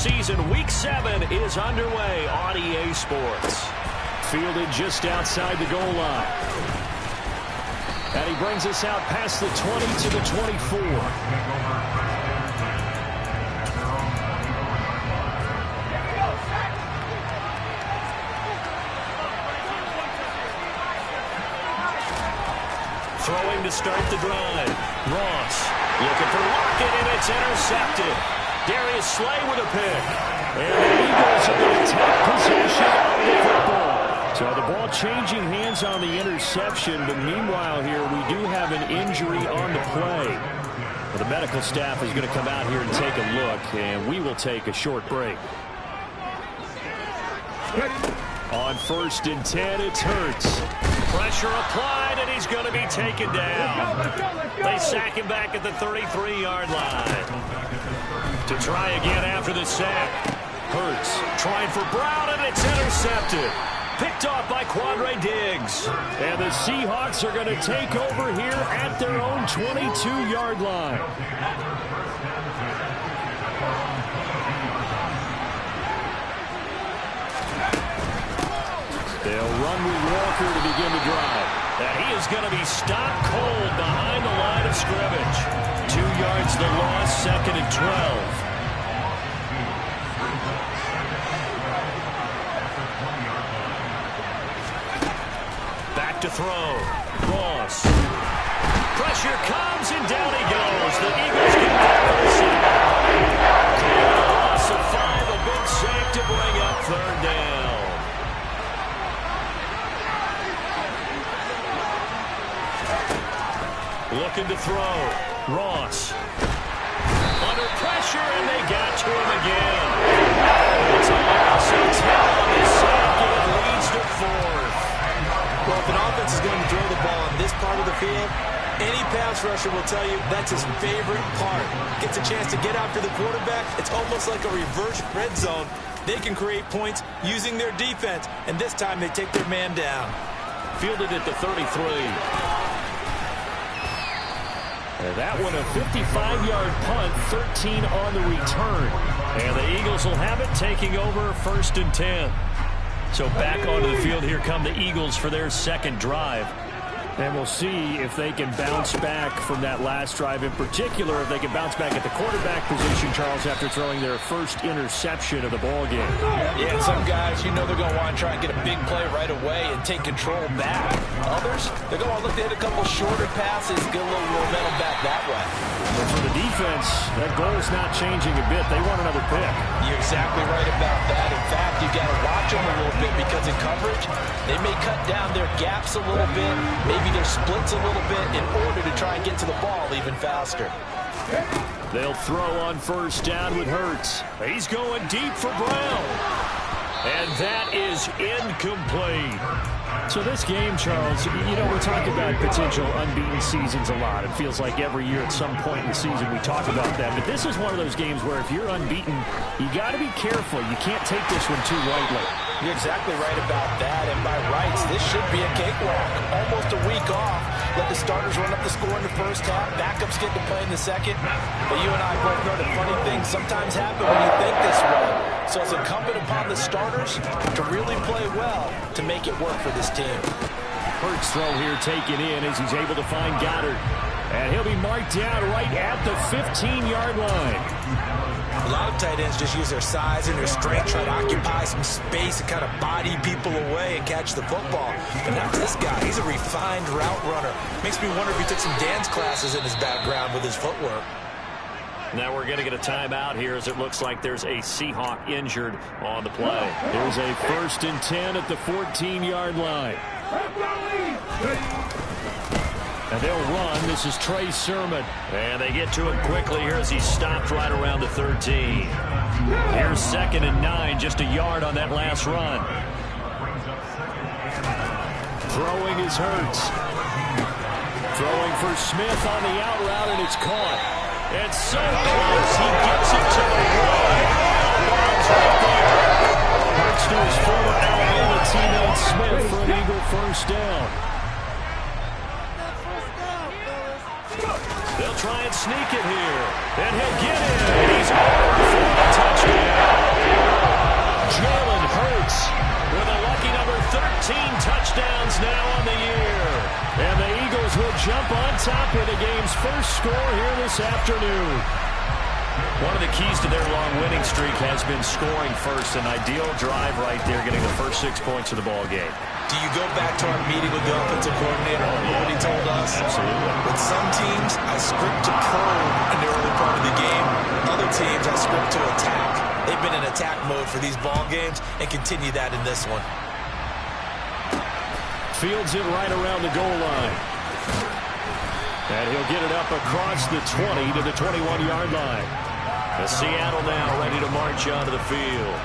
season. Week 7 is underway on EA Sports. Fielded just outside the goal line. And he brings us out past the 20 to the 24. Throwing to start the drive. Ross looking for Lockett, and it's intercepted. Darius Slay with a pick. And the Eagles are going to take possession of the football. So the ball changing hands on the interception, but meanwhile here we do have an injury on the play. Well, the medical staff is going to come out here and take a look, and we will take a short break. On 1st and 10, it's Hurts. Pressure applied, and he's going to be taken down. They sack him back at the 33-yard line. To try again after the sack. Hurts trying for Brown, and it's intercepted. Picked off by Quandre Diggs. And the Seahawks are going to take over here at their own 22-yard line. They'll run with Walker to begin the drive. And he is going to be stopped cold behind the line of scrimmage. 2 yards the loss, 2nd and 12. Back to throw. Ross. Pressure comes, and down he goes. The Eagles get back for the sack. Loss of 5, a big sack to bring up 3rd down. Looking to throw. Ross. Under pressure, and they got to him again. It's a loss of 10 on this sack, and it leads to 4th. Well, if an offense is going to throw the ball on this part of the field, any pass rusher will tell you that's his favorite part. Gets a chance to get after the quarterback. It's almost like a reverse red zone. They can create points using their defense, and this time they take their man down. Fielded at the 33. And that one a 55-yard punt, 13 on the return. And the Eagles will have it, taking over 1st and 10. So back onto the field, here come the Eagles for their 2nd drive. And we'll see if they can bounce back from that last drive, in particular, if they can bounce back at the quarterback position, Charles, after throwing their first interception of the ball game. Yeah, and some guys, you know they're going to want to try and get a big play right away and take control back. Others, they're going to want to look to hit a couple shorter passes, get a little momentum back that way. But for the defense, that goal is not changing a bit. They want another pick. You're exactly right about that. In fact, you got to watch them a little bit because in coverage, they may cut down their gaps a little bit, maybe their splits a little bit in order to try and get to the ball even faster. They'll throw on 1st down with Hurts. He's going deep for Brown. And that is incomplete. So this game, Charles, you know, we're talking about potential unbeaten seasons a lot. It feels like every year at some point in the season we talk about that. But this is one of those games where if you're unbeaten, you got to be careful. You can't take this one too lightly. You're exactly right about that. And by rights, this should be a cakewalk. Almost a week off. Let the starters run up the score in the 1st half. Backups get to play in the 2nd. But you and I both know that funny things sometimes happen when you think this way. So it's incumbent upon the starters to really play well to make it work for this team. Hurts throw here taken in as he's able to find Goddard. And he'll be marked down right at the 15-yard line. A lot of tight ends just use their size and their strength, try to occupy some space and kind of body people away and catch the football. But not this guy. He's a refined route runner. Makes me wonder if he took some dance classes in his background with his footwork. Now we're going to get a timeout here as it looks like there's a Seahawk injured on the play. There's a 1st and 10 at the 14-yard line. And they'll run. This is Trey Sermon. And they get to him quickly here as he's stopped right around the 13. Here's 2nd and 9, just a yard on that last run. Throwing is Hurts. Throwing for Smith on the out route, and it's caught. It's so close, he gets it to the line. Ball's right there. Hurts to his former Alabama teammate Smith for an Eagle 1st down. They'll try and sneak it here. And he'll get it. He's over for a touchdown. top with the game's first score here this afternoon. One of the keys to their long winning streak has been scoring first. An ideal drive right there, getting the first 6 points of the ball game. Do you go back to our meeting with the offensive coordinator? Remember what he told us? Absolutely. With some teams, I script to probe in the early part of the game. Other teams, I script to attack. They've been in attack mode for these ball games and continue that in this one. Fields it right around the goal line. And he'll get it up across the 20 to the 21-yard line. The Seattle now ready to march onto the field.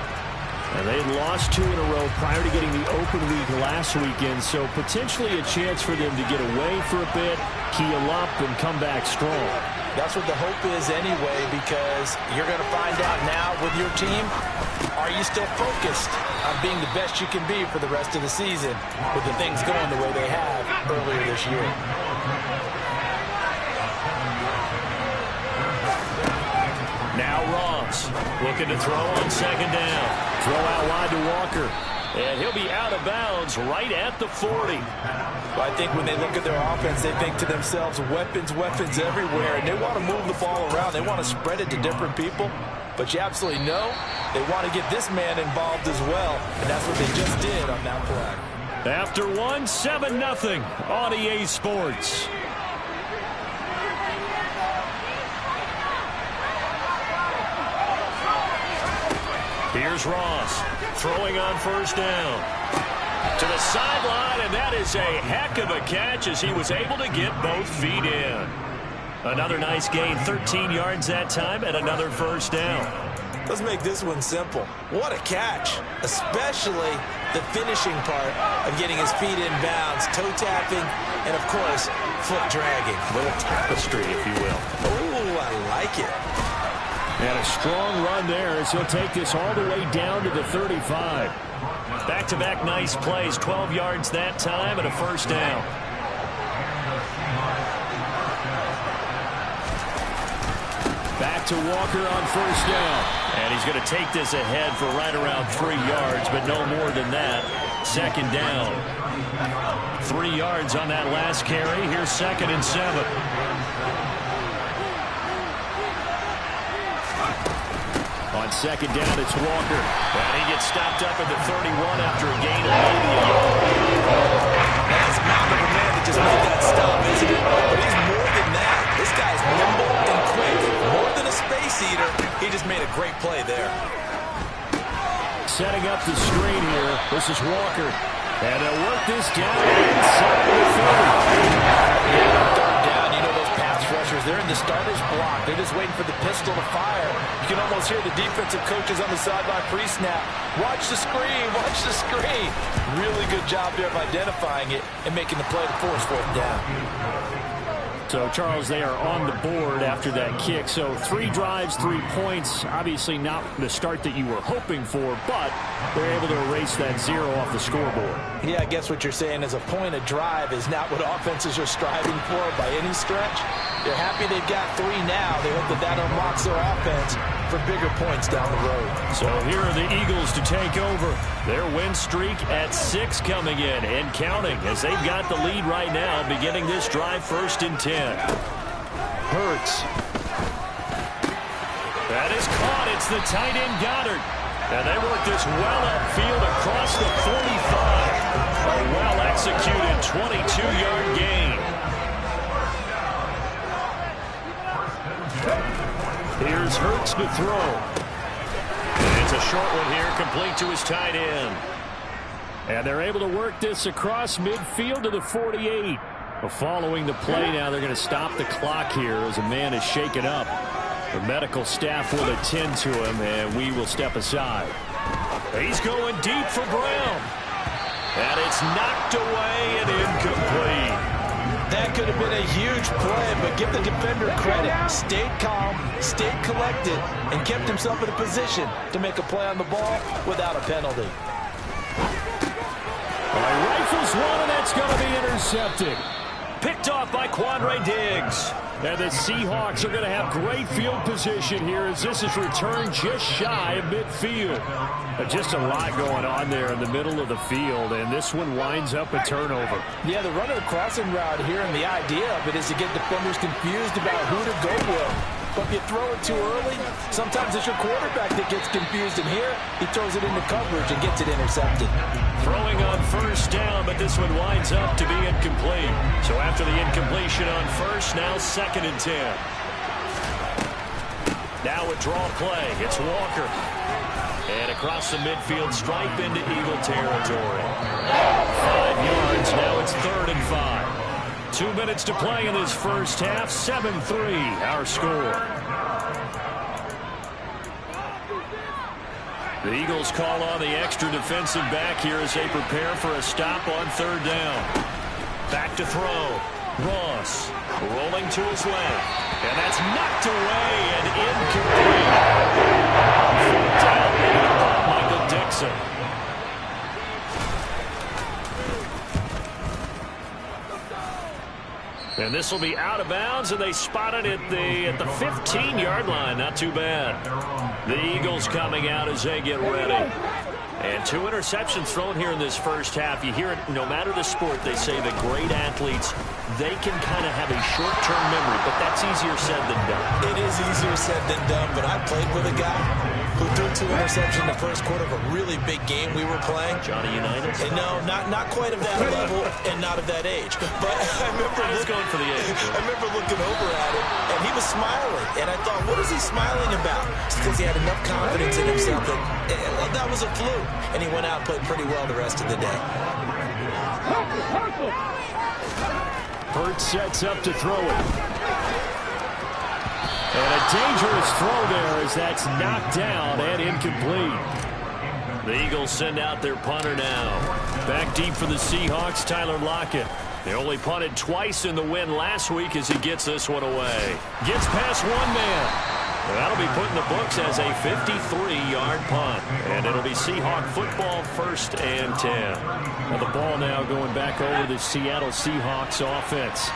And they had lost 2 in a row prior to getting the open week last weekend, so potentially a chance for them to get away for a bit, keel up, and come back strong. That's what the hope is anyway, because you're going to find out now with your team, are you still focused on being the best you can be for the rest of the season with the things going the way they have earlier this year? Now Ross looking to throw on second down. Throw out wide to Walker. And he'll be out of bounds right at the 40. Well, I think when they look at their offense, they think to themselves, weapons, weapons everywhere. And they want to move the ball around. They want to spread it to different people. But you absolutely know they want to get this man involved as well. And that's what they just did on that play. After 7-0 on EA Sports. Here's Ross throwing on first down. To the sideline, and that is a heck of a catch as he was able to get both feet in. Another nice gain, 13 yards that time, and another first down. Let's make this one simple. What a catch, especially the finishing part of getting his feet in bounds, toe tapping, and of course, foot dragging. A little tapestry, if you will. Oh, I like it. And a strong run there as he'll take this all the way down to the 35. Back-to-back nice plays, 12 yards that time and a first down. Back to Walker on first down. And he's going to take this ahead for right around 3 yards, but no more than that. Second down. 3 yards on that last carry. Here's 2nd and 7. On second down, it's Walker. And he gets stopped up at the 31 after a gain of maybe a yard. That's mountain of a man that just made that stop, isn't it? But he's more than that. This guy's nimble and quick. More than a space eater. He just made a great play there. Setting up the screen here. This is Walker. And they'll work this down inside the 30. Third down, you know those pass rushers, they're in the starter's block. They're just waiting for the pistol to fire. You can almost hear the defensive coaches on the sideline pre-snap. Watch the screen, watch the screen. Really good job there of identifying it and making the play to force 4th down. So, Charles, they are on the board after that kick. So 3 drives, 3 points. Obviously not the start that you were hoping for, but they're able to erase that 0 off the scoreboard. Yeah, I guess what you're saying is a point a drive is not what offenses are striving for by any stretch. They're happy they've got 3 now. They hope that that unlocks their offense for bigger points down the road. So here are the Eagles to take over. Their win streak at 6 coming in and counting as they've got the lead right now, beginning this drive 1st and 10. Hurts. That is caught. It's the tight end Goddard. And they work this well upfield across the 45. A well-executed 22-yard gain. Here's Hurts to throw. And it's a short one here, complete to his tight end. And they're able to work this across midfield to the 48. Following the play now, they're going to stop the clock here as a man is shaken up. The medical staff will attend to him, and we will step aside. He's going deep for Brown. And it's knocked away and incomplete. That could have been a huge play, but give the defender credit. Stayed calm, stayed collected, and kept himself in a position to make a play on the ball without a penalty. Well, he rifles one, and that's going to be intercepted. Picked off by Quandre Diggs. And the Seahawks are going to have great field position here as this is returned just shy of midfield. But just a lot going on there in the middle of the field, and this one winds up a turnover. Yeah, the runner crossing route here, and the idea of it is to get defenders confused about who to go with. But if you throw it too early, sometimes it's your quarterback that gets confused. And here, he throws it into coverage and gets it intercepted. Throwing on first down, but this one winds up to be incomplete. So after the incompletion on first, now 2nd and 10. Now a draw play. It's Walker. And across the midfield stripe into Eagle territory. 5 yards. Now it's 3rd and 5. 2 minutes to play in this first half. 7-3 our score. The Eagles call on the extra defensive back here as they prepare for a stop on 3rd down. Back to throw. Ross rolling to his left. And that's knocked away and incomplete. Down Michael Dixon. And this will be out of bounds, and they spot it at the 15-yard line. Not too bad. The Eagles coming out as they get ready. And 2 interceptions thrown here in this first half. You hear it, no matter the sport, they say the great athletes, they can kind of have a short-term memory, but that's easier said than done. It is easier said than done, but I played with a guy who threw 2 interceptions in the first quarter of a really big game we were playing. Johnny Unitas? And no, not quite of that level and not of that age. But I remember going for the age. I remember looking over at him, and he was smiling. And I thought, what is he smiling about? It's because he had enough confidence in himself that was a fluke. And he went out and played pretty well the rest of the day. Hurts sets up to throw it. And a dangerous throw there as that's knocked down and incomplete. The Eagles send out their punter now. Back deep for the Seahawks, Tyler Lockett. They only punted twice in the win last week as he gets this one away. Gets past one man. That'll be put in the books as a 53-yard punt. And it'll be Seahawk football 1st and 10. Now the ball now going back over the Seattle Seahawks offense.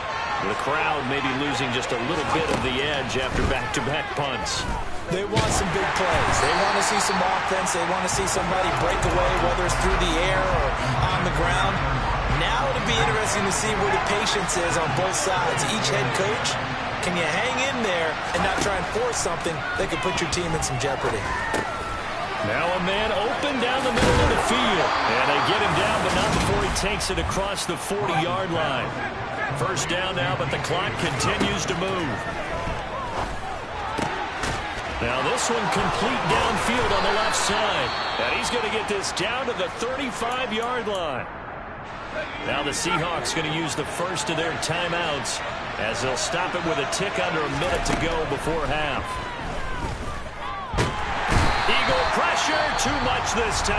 The crowd maybe losing just a little bit of the edge after back-to-back punts. They want some big plays. They want to see some offense. They want to see somebody break away, whether it's through the air or on the ground. Now it'll be interesting to see where the patience is on both sides. Each head coach, can you hang in there and not try and force something that could put your team in some jeopardy? Now a man open down the middle of the field. And they get him down, but not before he takes it across the 40-yard line. First down now, but the clock continues to move. Now this one complete downfield on the left side. And he's going to get this down to the 35-yard line. Now the Seahawks going to use the first of their timeouts as they'll stop it with a tick under a minute to go before half. Eagle pressure, too much this time.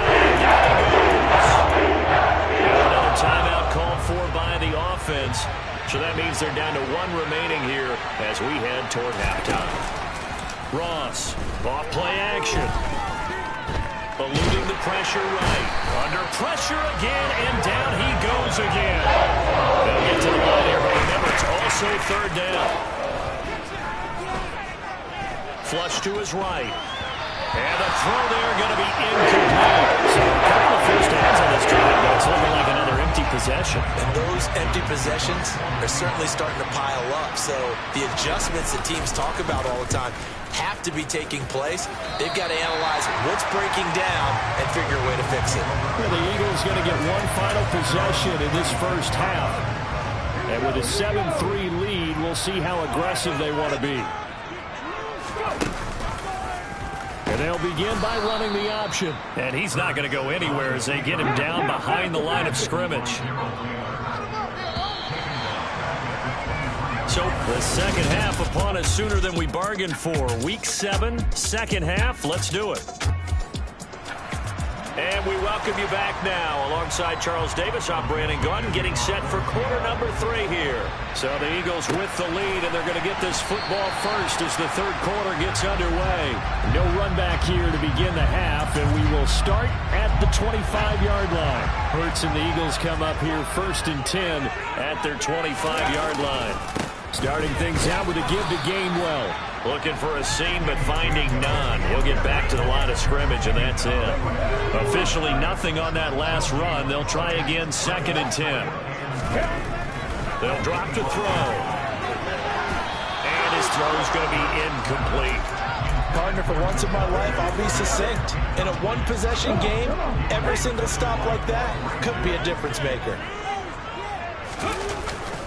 Another timeout called for by the offense. So that means they're down to 1 remaining here as we head toward halftime. Ross, off play action. Eluding the pressure right. Under pressure again, and down he goes again. They'll get to the line here, but remember, it's also 3rd down. Flush to his right. And the throw there going to be incomplete. So a couple of first downs on this drive, but it's looking like another empty possession. And those empty possessions are certainly starting to pile up. So the adjustments that teams talk about all the time have to be taking place. They've got to analyze what's breaking down and figure a way to fix it. Well, the Eagles going to get one final possession in this first half. And with a 7-3 lead, we'll see how aggressive they want to be. And they'll begin by running the option. And he's not going to go anywhere as they get him down behind the line of scrimmage. So the second half upon us sooner than we bargained for. Week 7, second half. Let's do it. And we welcome you back now. Alongside Charles Davis, I'm Brandon Gunn, getting set for quarter number 3 here. So the Eagles with the lead, and they're going to get this football first as the third quarter gets underway. No run back here to begin the half, and we will start at the 25-yard line. Hurts and the Eagles come up here 1st and 10 at their 25-yard line. Starting things out with a give to Gainwell. Looking for a seam, but finding none. He'll get back to the line of scrimmage, and that's it. Officially nothing on that last run. They'll try again 2nd and 10. They'll drop to throw. And his throw's going to be incomplete. Partner, for once in my life, I'll be succinct. In a one-possession game, every single stop like that could be a difference maker.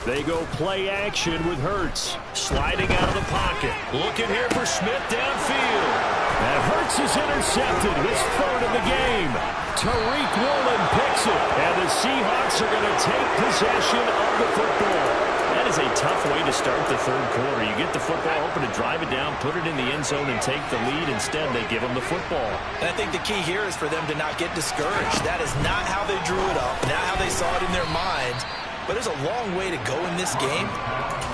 They go play action with Hurts. Sliding out of the pocket. Looking here for Smith downfield. And Hurts is intercepted. His 3rd of the game. Tariq Woolen picks it. And the Seahawks are going to take possession of the football. That is a tough way to start the 3rd quarter. You get the football, hoping to drive it down, put it in the end zone, and take the lead. Instead, they give them the football. And I think the key here is for them to not get discouraged. That is not how they drew it up, not how they saw it in their minds. But there's a long way to go in this game.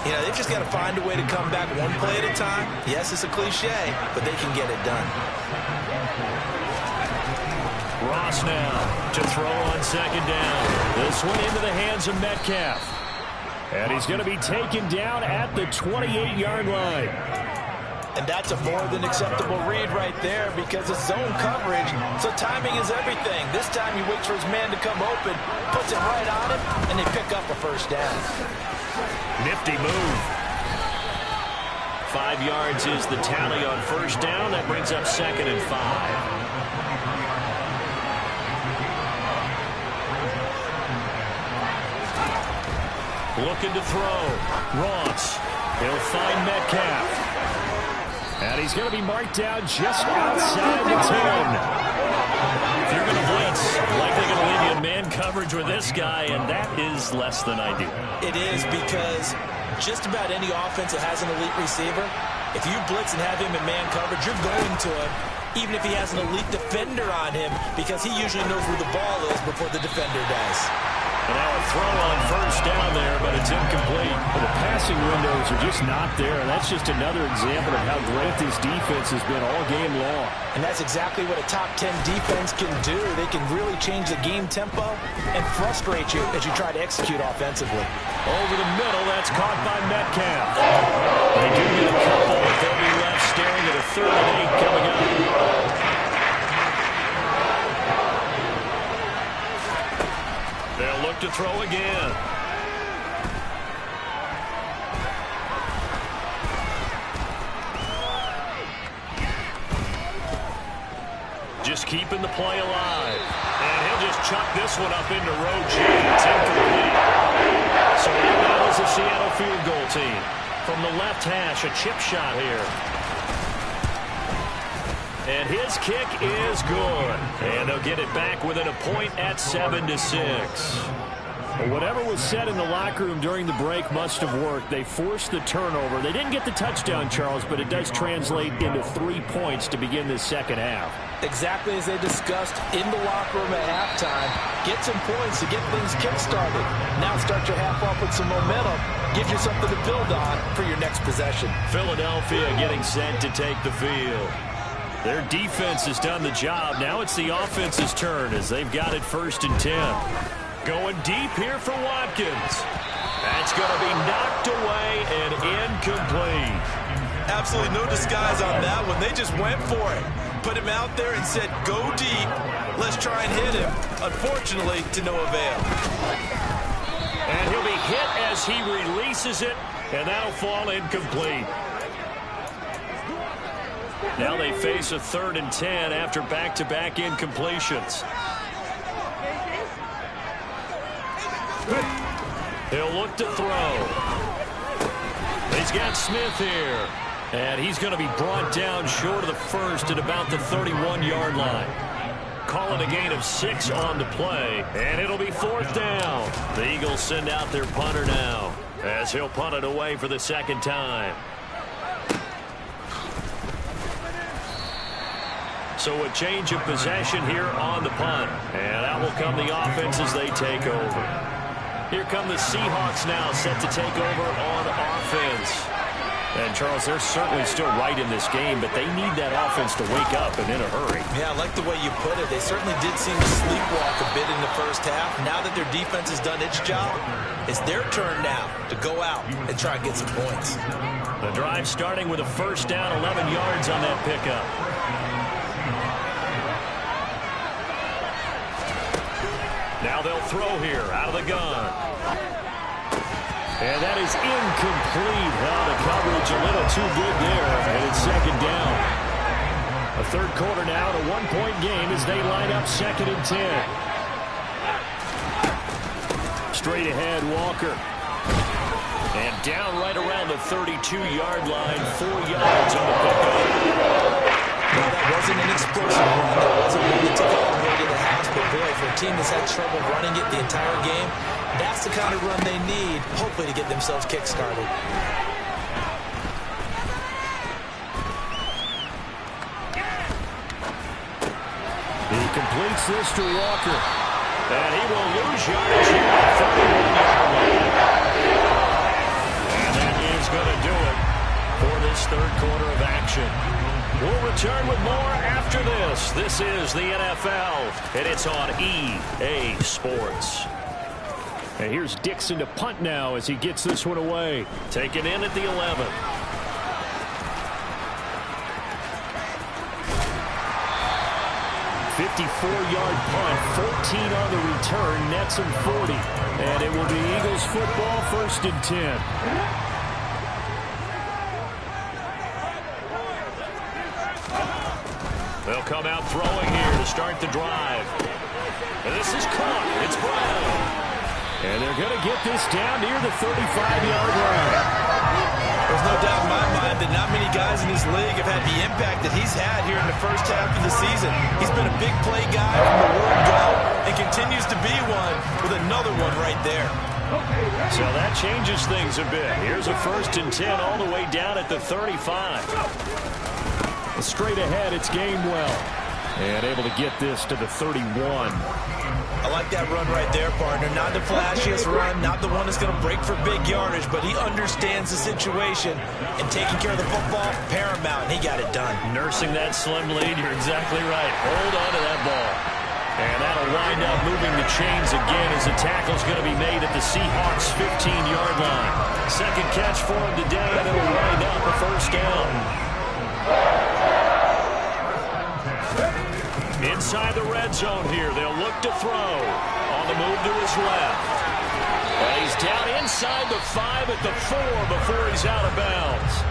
You know, they've just got to find a way to come back one play at a time. Yes, it's a cliche, but they can get it done. Ross now to throw on 2nd down. This one into the hands of Metcalf. And he's going to be taken down at the 28-yard line. And that's a more than acceptable read right there because it's zone coverage, so timing is everything. This time he waits for his man to come open, puts it right on him, and they pick up a 1st down. Nifty move. 5 yards is the tally on 1st down. That brings up 2nd and 5. Looking to throw. Ross. He'll find Metcalf. And he's going to be marked down just outside the 10. If you're going to blitz, likely going to leave you in man coverage with this guy, and that is less than ideal. It is because just about any offense that has an elite receiver, if you blitz and have him in man coverage, you're going to him, even if he has an elite defender on him, because he usually knows where the ball is before the defender does. And now a throw on 1st down there, but it's incomplete. Well, the passing windows are just not there. That's just another example of how great this defense has been all game long. And that's exactly what a top 10 defense can do. They can really change the game tempo and frustrate you as you try to execute offensively. Over the middle, that's caught by Metcalf. They do get a couple, but they'll be left staring at a 3rd and 8 coming up. They'll look to throw again. Just keeping the play alive. And he'll just chuck this one up into row G. It's incomplete. So that was the Seattle field goal team. From the left hash, a chip shot here. And his kick is good. And they'll get it back within a point at 7-6. Well, whatever was said in the locker room during the break must have worked. They forced the turnover. They didn't get the touchdown, Charles, but it does translate into 3 points to begin this 2nd half. Exactly as they discussed in the locker room at halftime. Get some points to get things kick-started. Now start your half off with some momentum. Gives you something to build on for your next possession. Philadelphia getting set to take the field. Their defense has done the job. Now it's the offense's turn as they've got it 1st and 10. Going deep here for Watkins. That's going to be knocked away and incomplete. Absolutely no disguise on that one. They just went for it. Put him out there and said, go deep. Let's try and hit him. Unfortunately, to no avail. And he'll be hit as he releases it, and that'll fall incomplete. Now they face a 3rd and 10 after back-to-back incompletions. He'll look to throw. He's got Smith here. And he's going to be brought down short of the 1st at about the 31-yard line. Calling a gain of 6 on the play. And it'll be 4th down. The Eagles send out their punter now as he'll punt it away for the 2nd time. So a change of possession here on the punt. And out will come the offense as they take over. Here come the Seahawks now, set to take over on offense. And, Charles, they're certainly still right in this game, but they need that offense to wake up and in a hurry. Yeah, I like the way you put it. They certainly did seem to sleepwalk a bit in the first half. Now that their defense has done its job, it's their turn now to go out and try and get some points. The drive starting with a first down, 11 yards on that pickup. Now they'll throw here out of the gun. And that is incomplete. The coverage a little too good there, and it's second down. A third quarter now, a one-point game as they line up 2nd and 10. Straight ahead, Walker. And down right around the 32-yard line, 4 yards on the pickup. Well, that wasn't an explosive run. That wasn't one that took it all the way to the house. But, boy, for a team that's had trouble running it the entire game, that's the kind of run they need, hopefully, to get themselves kick-started. He completes this to Walker. And he will lose yardage here at 31-yard line. And that is going to do it for this third quarter of action. We'll return with more after this. This is the NFL, and it's on EA Sports. And here's Dixon to punt now as he gets this one away. Taken in at the 11. "54-yard punt, 14 on the return, nets him 40. And it will be Eagles football, 1st and 10. They'll come out throwing here to start the drive. And this is caught. It's Brown. And they're going to get this down near the 35-yard line. There's no doubt in my mind that not many guys in this league have had the impact that he's had here in the first half of the season. He's been a big play guy from the word go and continues to be one with another one right there. So that changes things a bit. Here's a 1st and 10 all the way down at the 35. Straight ahead, it's Gainwell. And able to get this to the 31. I like that run right there, partner. Not the flashiest run, not the one that's going to break for big yardage, but he understands the situation, and taking care of the football, paramount, and he got it done. Nursing that slim lead, you're exactly right. Hold on to that ball. And that'll wind up moving the chains again as the tackle's going to be made at the Seahawks' 15-yard line. Second catch for him today, and it'll wind up a first down. Inside the red zone here, they'll look to throw. On the move to his left. And he's down inside the 5 at the 4 before he's out of bounds.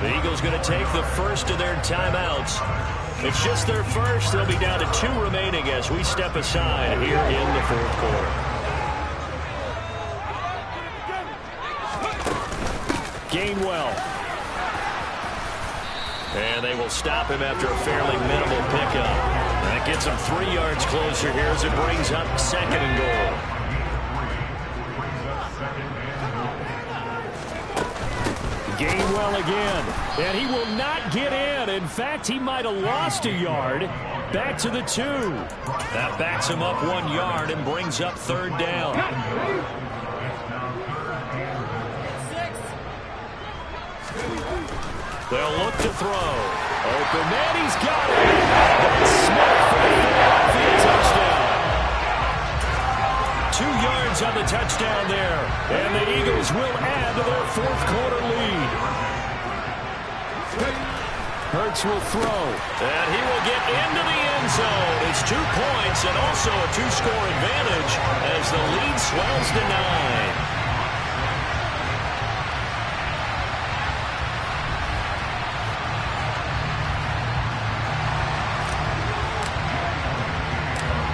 The Eagles going to take the first of their timeouts. It's just their first. They'll be down to 2 remaining as we step aside here in the fourth quarter. Gainwell. And they will stop him after a fairly minimal pickup. That gets him 3 yards closer here as it brings up 2nd and goal. Gainwell again. And he will not get in. In fact, he might have lost a yard. Back to the 2. That backs him up 1 yard and brings up 3rd down. They'll look to throw. Open man, he's got it. That's Smith for the Philadelphia touchdown. 2 yards on the touchdown there. And the Eagles will add to their fourth quarter lead. Hurts will throw. And he will get into the end zone. It's 2 points and also a 2-score advantage as the lead swells to 9.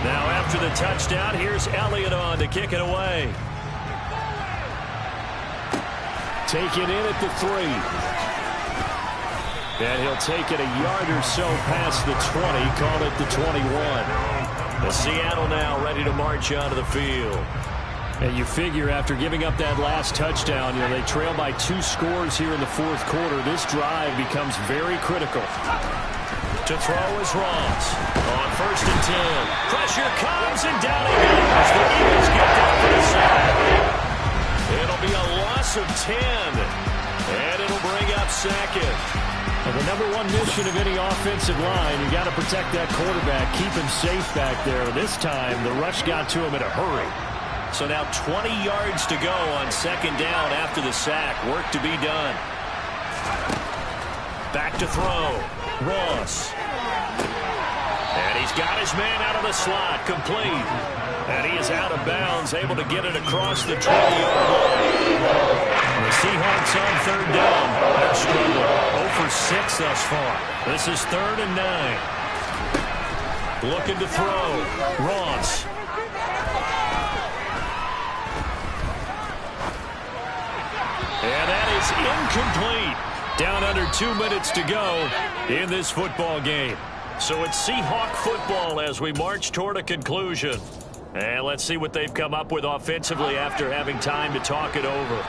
Now after the touchdown, here's Elliott on to kick it away. Taken in at the 3. And he'll take it a yard or so past the 20, call it the 21. The Seattle now ready to march onto the field. And you figure after giving up that last touchdown, they trail by 2 scores here in the fourth quarter. This drive becomes very critical. To throw is Ross. On 1st and 10. Pressure comes and down he goes. The Eagles get down for the sack. It'll be a loss of 10. And it'll bring up second. And the number one mission of any offensive line, you got to protect that quarterback, keep him safe back there. This time, the rush got to him in a hurry. So now 20 yards to go on second down after the sack. Work to be done. Back to throw. Ross. And he's got his man out of the slot. Complete. And he is out of bounds, able to get it across the 20-yard line. The Seahawks on third down. They're struggling. 0 for 6 thus far. This is 3rd and 9. Looking to throw. Ross. And that is incomplete. Down under 2 minutes to go in this football game. So it's Seahawk football as we march toward a conclusion. And let's see what they've come up with offensively after having time to talk it over.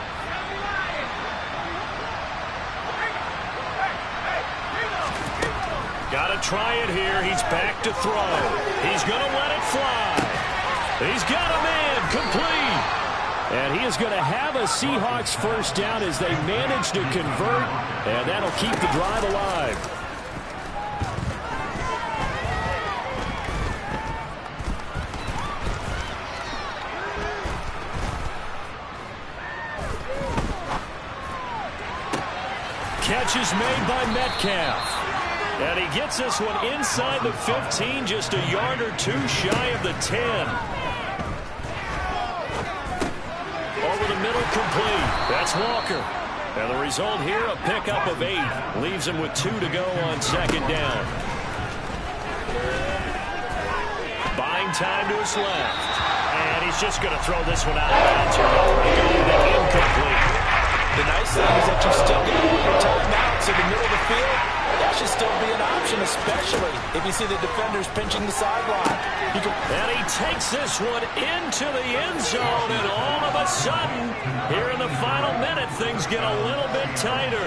Got to try it here. He's back to throw. He's going to let it fly. He's got a man complete. And he is going to have a Seahawks first down as they manage to convert. And that'll keep the drive alive. Catch is made by Metcalf. And he gets this one inside the 15, just a yard or two shy of the 10. Over the middle, complete. That's Walker. And the result here, a pickup of 8. Leaves him with 2 to go on second down. Buying time to his left. And he's just going to throw this one out of bounds here. Incomplete. The nice thing is that you still get your timeouts in the middle of the field. That should still be an option, especially if you see the defenders pinching the sideline. And he takes this one into the end zone, and all of a sudden, here in the final minute, things get a little bit tighter.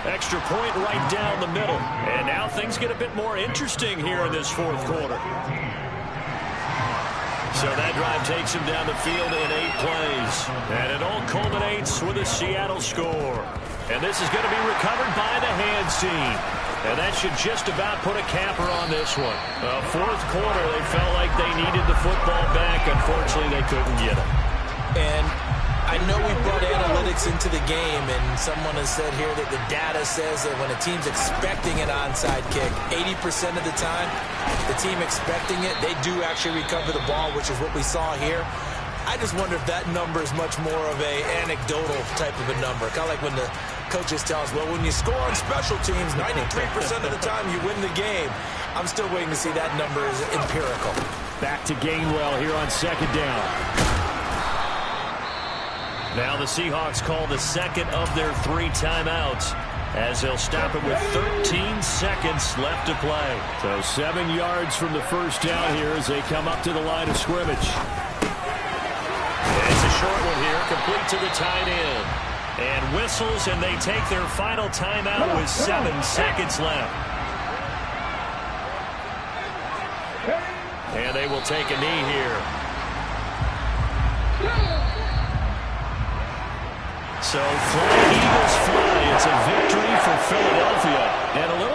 Extra point right down the middle. And now things get a bit more interesting here in this fourth quarter. So that drive takes him down the field in 8 plays. And it all culminates with a Seattle score. And this is going to be recovered by the Hands team. And that should just about put a capper on this one. Fourth quarter, they felt like they needed the football back. Unfortunately, they couldn't get it. And I know we brought analytics into the game, and someone has said here that the data says that when a team's expecting an onside kick, 80% of the time, the team expecting it, they do actually recover the ball, which is what we saw here. I just wonder if that number is much more of a anecdotal type of a number. Kind of like when the coaches tell us, well, when you score on special teams, 93% of the time you win the game. I'm still waiting to see that number is empirical. Back to Gainwell here on second down. Now the Seahawks call the second of their 3 timeouts as they'll stop it with 13 seconds left to play. So 7 yards from the first down here as they come up to the line of scrimmage. It's a short one here, complete to the tight end. And whistles, and they take their final timeout with 7 seconds left. And they will take a knee here. So fly, Eagles fly. It's a victory for Philadelphia. And a little